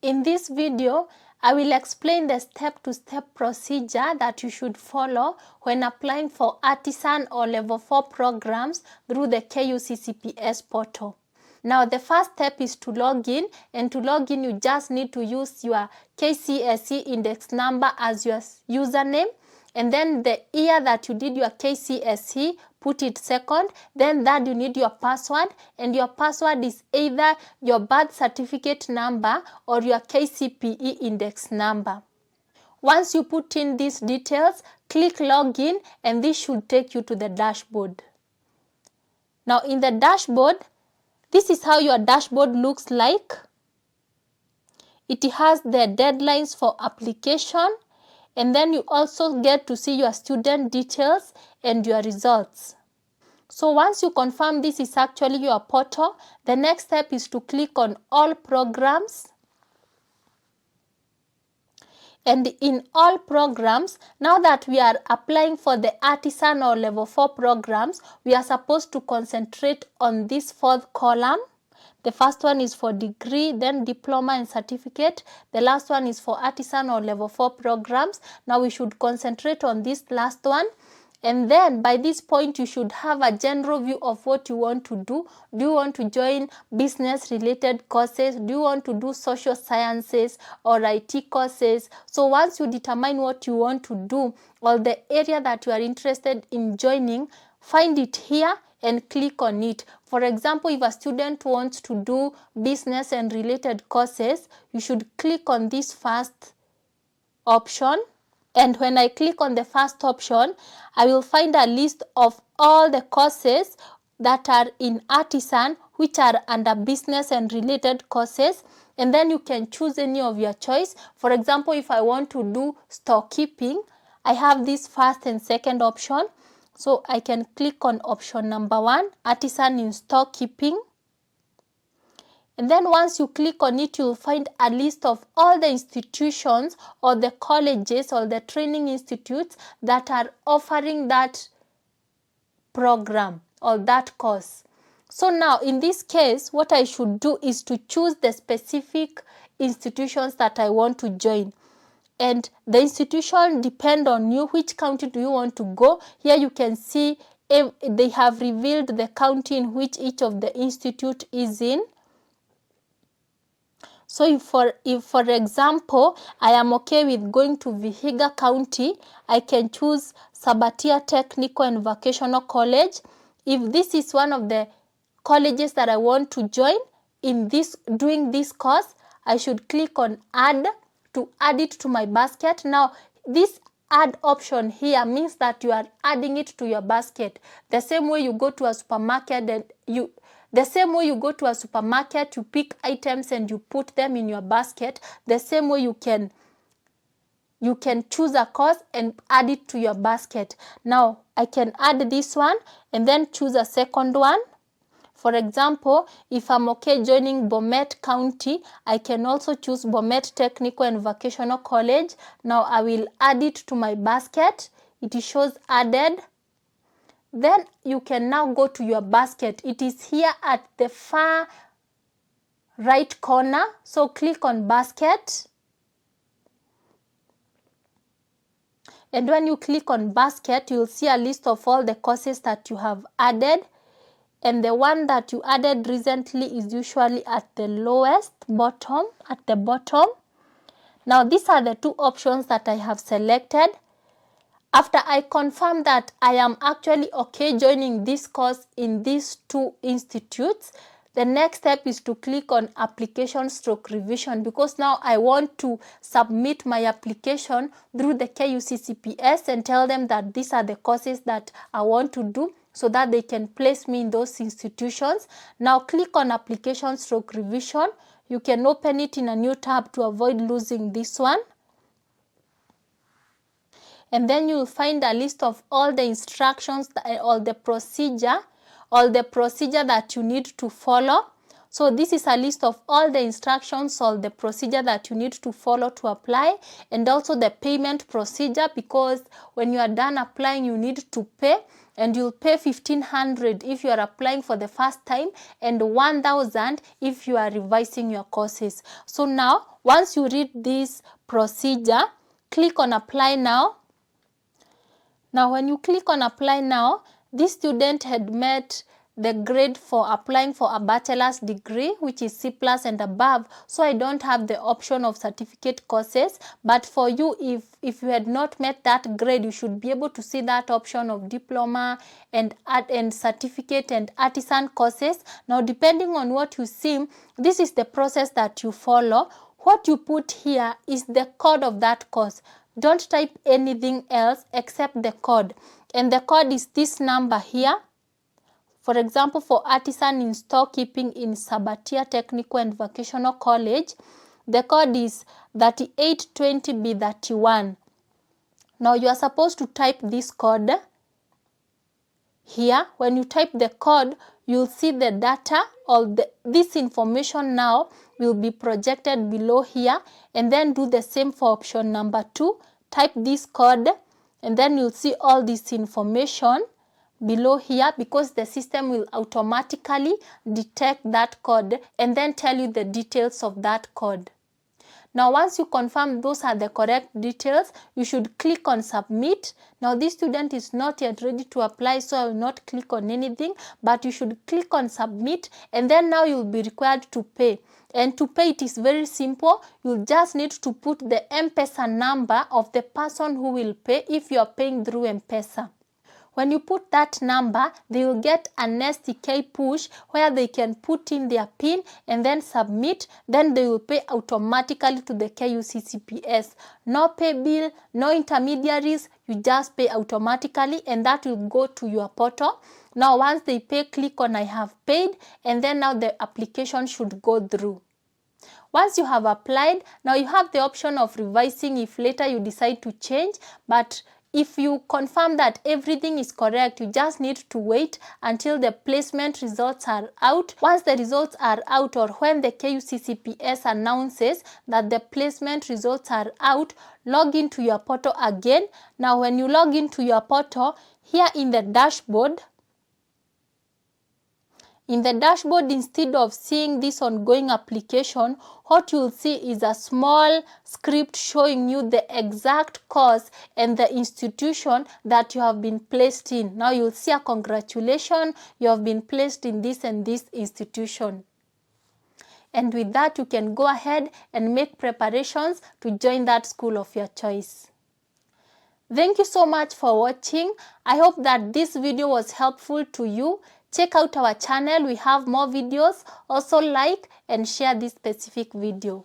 In this video, I will explain the step-to-step procedure that you should follow when applying for Artisan or Level 4 programs through the KUCCPS portal. Now, the first step is to log in, and to log in, you just need to use your KCSE index number as your username, and then the year that you did your KCSE, put it second. Then third, you need your password, and your password is either your birth certificate number or your KCPE index number. Once you put in these details, click login, and this should take you to the dashboard. Now, in the dashboard, this is how your dashboard looks like. It has the deadlines for application, and then you also get to see your student details and your results. So once you confirm this is actually your portal, the next step is to click on all programs. And in all programs, now that we are applying for the Artisan or Level 4 programs, we are supposed to concentrate on this fourth column. The first one is for degree, then diploma and certificate. The last one is for Artisan or Level 4 programs. Now we should concentrate on this last one. And then by this point, you should have a general view of what you want to do. Do you want to join business-related courses? Do you want to do social sciences or IT courses? So once you determine what you want to do or the area that you are interested in joining, find it here and click on it. For example, if a student wants to do business and related courses, you should click on this first option. And when I click on the first option, I will find a list of all the courses that are in Artisan, which are under business and related courses. And then you can choose any of your choice. For example, if I want to do storekeeping, I have this first and second option. So I can click on option number 1, Artisan in storekeeping. And then once you click on it, you'll find a list of all the institutions or the colleges or the training institutes that are offering that program or that course. So now in this case, what I should do is to choose the specific institutions that I want to join. And the institution depends on you. Which county do you want to go? Here you can see if they have revealed the county in which each of the institute is in. So if for example, I am okay with going to Vihiga County, I can choose Sabatia Technical and Vocational College. If this is one of the colleges that I want to join in doing this course, I should click on add to add it to my basket. Now, this add option here means that you are adding it to your basket. The same way you go to a supermarket and you pick items and you put them in your basket. The same way you can choose a course and add it to your basket. Now, I can add this one and then choose a second one. For example, if I'm okay joining Bomet County, I can also choose Bomet Technical and Vocational College. Now, I will add it to my basket. It shows added. Then you can now go to your basket. It is here at the far right corner. So click on basket. And when you click on basket, you'll see a list of all the courses that you have added. And the one that you added recently is usually at the bottom. Now, these are the two options that I have selected. After I confirm that I am actually okay joining this course in these two institutes, the next step is to click on application/revision, because now I want to submit my application through the KUCCPS and tell them that these are the courses that I want to do so that they can place me in those institutions. Now click on application/revision. You can open it in a new tab to avoid losing this one. And then you will find a list of all the instructions, all the procedure that you need to follow. So this is a list of all the instructions or the procedure that you need to follow to apply, and also the payment procedure, because when you are done applying, you need to pay. and you'll pay 1,500 if you are applying for the first time and 1,000 if you are revising your courses. So now, once you read this procedure, click on apply now. Now when you click on apply now, this student had met the grade for applying for a bachelor's degree, which is C+ and above, so I don't have the option of certificate courses. But for you, if you had not met that grade, you should be able to see that option of diploma and certificate and artisan courses. Now depending on what you see, this is the process that you follow. What you put here is the code of that course. Don't type anything else except the code, and the code is this number here. For example, for Artisan in storekeeping in Sabatia Technical and Vocational College, the code is 3820B31. Now you are supposed to type this code here. When you type the code, you'll see the data, or this information now will be projected below here, and then do the same for option number 2. Type this code, and then you'll see all this information below here, because the system will automatically detect that code and then tell you the details of that code. Now once you confirm those are the correct details, you should click on submit. Now this student is not yet ready to apply, so I will not click on anything, but you should click on submit, and then now you'll be required to pay. And to pay, it is very simple. You just need to put the M-Pesa number of the person who will pay if you are paying through M-Pesa. When you put that number, they will get an STK push where they can put in their PIN and then submit. Then they will pay automatically to the KUCCPS. No pay bill, no intermediaries, you just pay automatically, and that will go to your portal. Now once they pay, click on I have paid, and then now the application should go through. Once you have applied, now you have the option of revising if later you decide to change, but if you confirm that everything is correct, you just need to wait until the placement results are out. Once the results are out, or when the KUCCPS announces that the placement results are out, log into your portal again. Now when you log into your portal, here in the dashboard, instead of seeing this ongoing application, what you'll see is a small script showing you the exact course and the institution that you have been placed in. Now you'll see a congratulations, you have been placed in this and this institution. And with that, you can go ahead and make preparations to join that school of your choice. Thank you so much for watching. I hope that this video was helpful to you. Check out our channel, we have more videos. Also like and share this specific video.